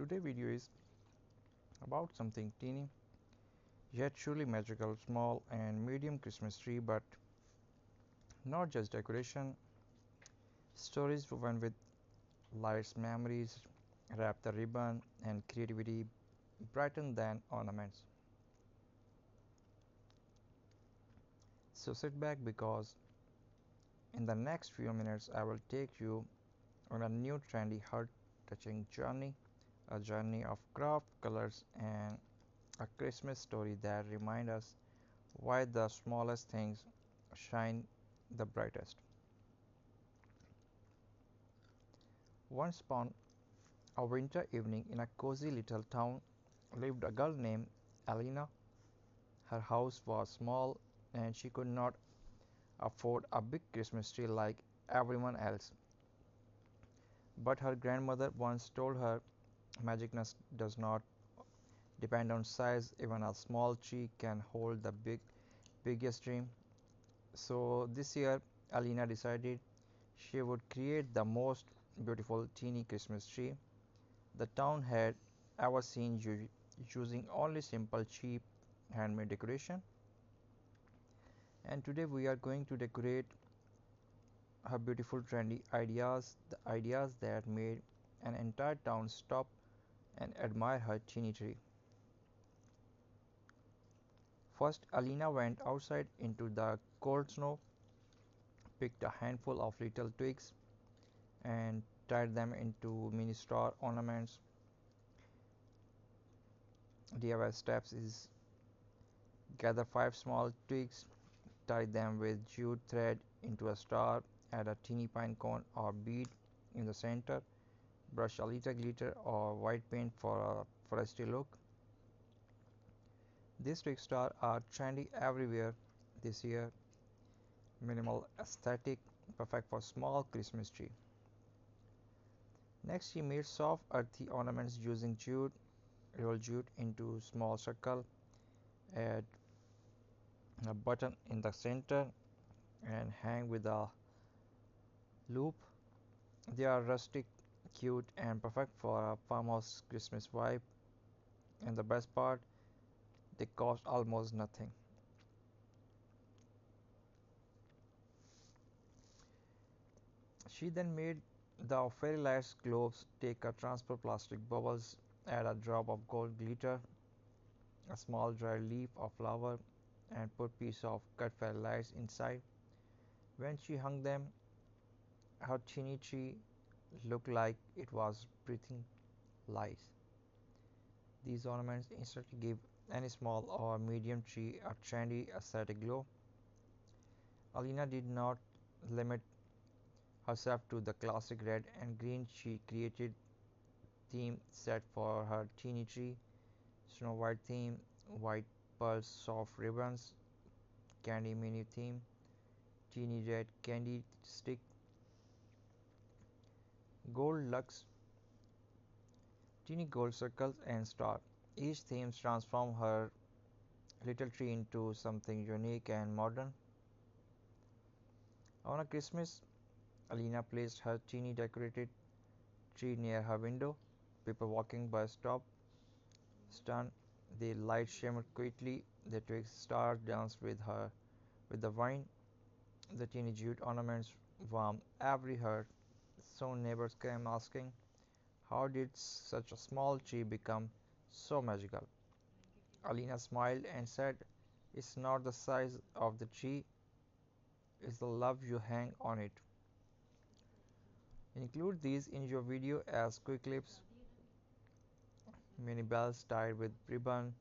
Today video is about something teeny yet truly magical, small and medium Christmas tree, but not just decoration. Stories woven with lights, memories, wrap the ribbon, and creativity brighten than ornaments. So sit back because in the next few minutes I will take you on a new trendy heart-touching journey, a journey of craft, colors, and a Christmas story that remind us why the smallest things shine the brightest. Once upon a winter evening in a cozy little town lived a girl named Alina. Her house was small and she could not afford a big Christmas tree like everyone else. But her grandmother once told her magicness does not depend on size, even a small tree can hold the biggest dream. So this year Alina decided she would create the most beautiful teeny Christmas tree the town had ever seen, using only simple, cheap, handmade decoration. And today we are going to decorate her beautiful, trendy ideas, the ideas that made an entire town stop and admire her teeny tree. First, Alina went outside into the cold snow, picked a handful of little twigs, and tied them into mini star ornaments. DIY steps is gather 5 small twigs, tie them with jute thread into a star, add a teeny pine cone or bead in the center, brush a little glitter or white paint for a foresty look. These twig stars are trendy everywhere this year, minimal aesthetic, perfect for small Christmas tree. Next, she made soft earthy ornaments using jute, roll jute into small circle, add a button in the center and hang with a loop. They are rustic, cute, and perfect for a farmhouse Christmas vibe. And the best part, they cost almost nothing. She then made the fairy lights globes, take a transparent plastic bubbles, add a drop of gold glitter, a small dry leaf of flower, and put piece of cut fairy lights inside. When she hung them, her teeny tree looked like it was breathing light. These ornaments instantly give any small or medium tree a trendy aesthetic glow. Alina did not limit herself to the classic red and green. She created theme set for her teeny tree, Snow White theme, white pearls, soft ribbons, candy mini theme, teeny red candy stick, gold lux, teeny gold circles and star. Each theme transforms her little tree into something unique and modern. On a Christmas, Alina placed her teeny decorated tree near her window. People walking by stopped, stunned. The light shimmered quickly. The twigs stars danced with her with the wind. The teeny jute ornaments warmed every heart. Soon neighbors came asking, how did such a small tree become so magical? Alina smiled and said, it's not the size of the tree, it's the love you hang on it. Include these in your video as quick clips, mini bells tied with ribbon,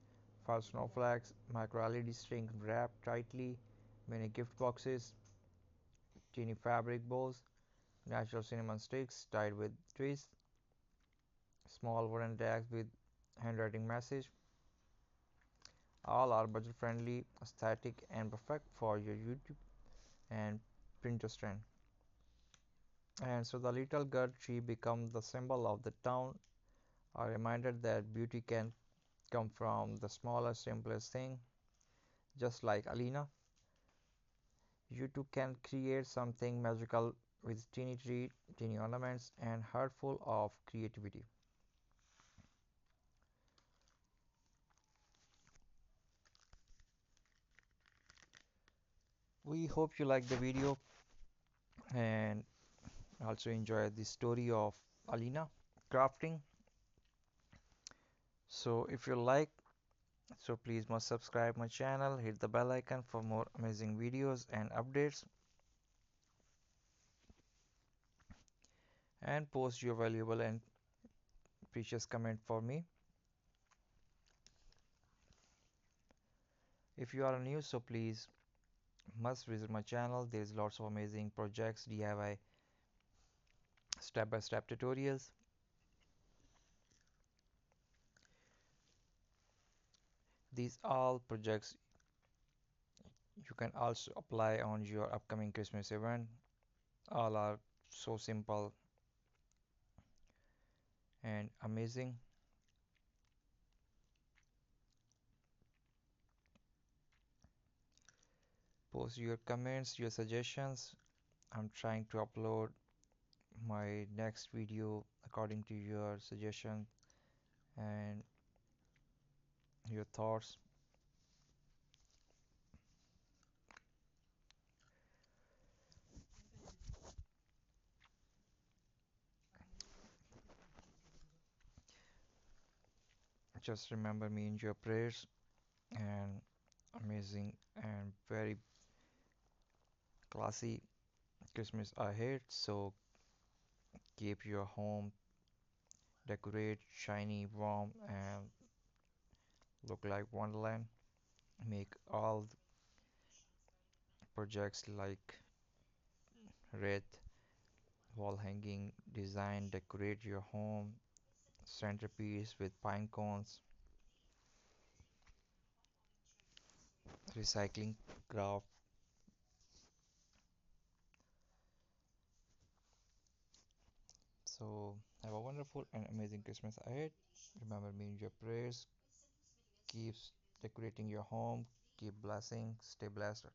fur snowflakes, micro LED string wrapped tightly, mini gift boxes, teeny fabric bows, natural cinnamon sticks tied with twists, small wooden tags with handwriting message. All are budget friendly, aesthetic, and perfect for your YouTube and Pinterest trend. And so the little girl tree becomes the symbol of the town, a reminder that beauty can come from the smallest, simplest thing. Just like Alina, you too can create something magical with teeny tree, teeny ornaments, and heart full of creativity. We hope you like the video and also enjoy the story of Alina crafting. So if you like, so please must subscribe my channel, hit the bell icon for more amazing videos and updates, and post your valuable and precious comment for me. If you are new, so please must visit my channel. There is lots of amazing projects, DIY, step-by-step tutorials. These all projects you can also apply on your upcoming Christmas event. All are so simple and amazing. Post your comments, your suggestions. I'm trying to upload my next video according to your suggestion and your thoughts. Just remember me in your prayers, and amazing and very classy Christmas ahead. So keep your home decorate, shiny, warm, and look like Wonderland. Make all projects like wreath, wall hanging design, decorate your home, centerpiece with pine cones, recycling craft. So have a wonderful and amazing Christmas ahead. Remember me in your prayers. Keep decorating your home. Keep blessing. Stay blessed.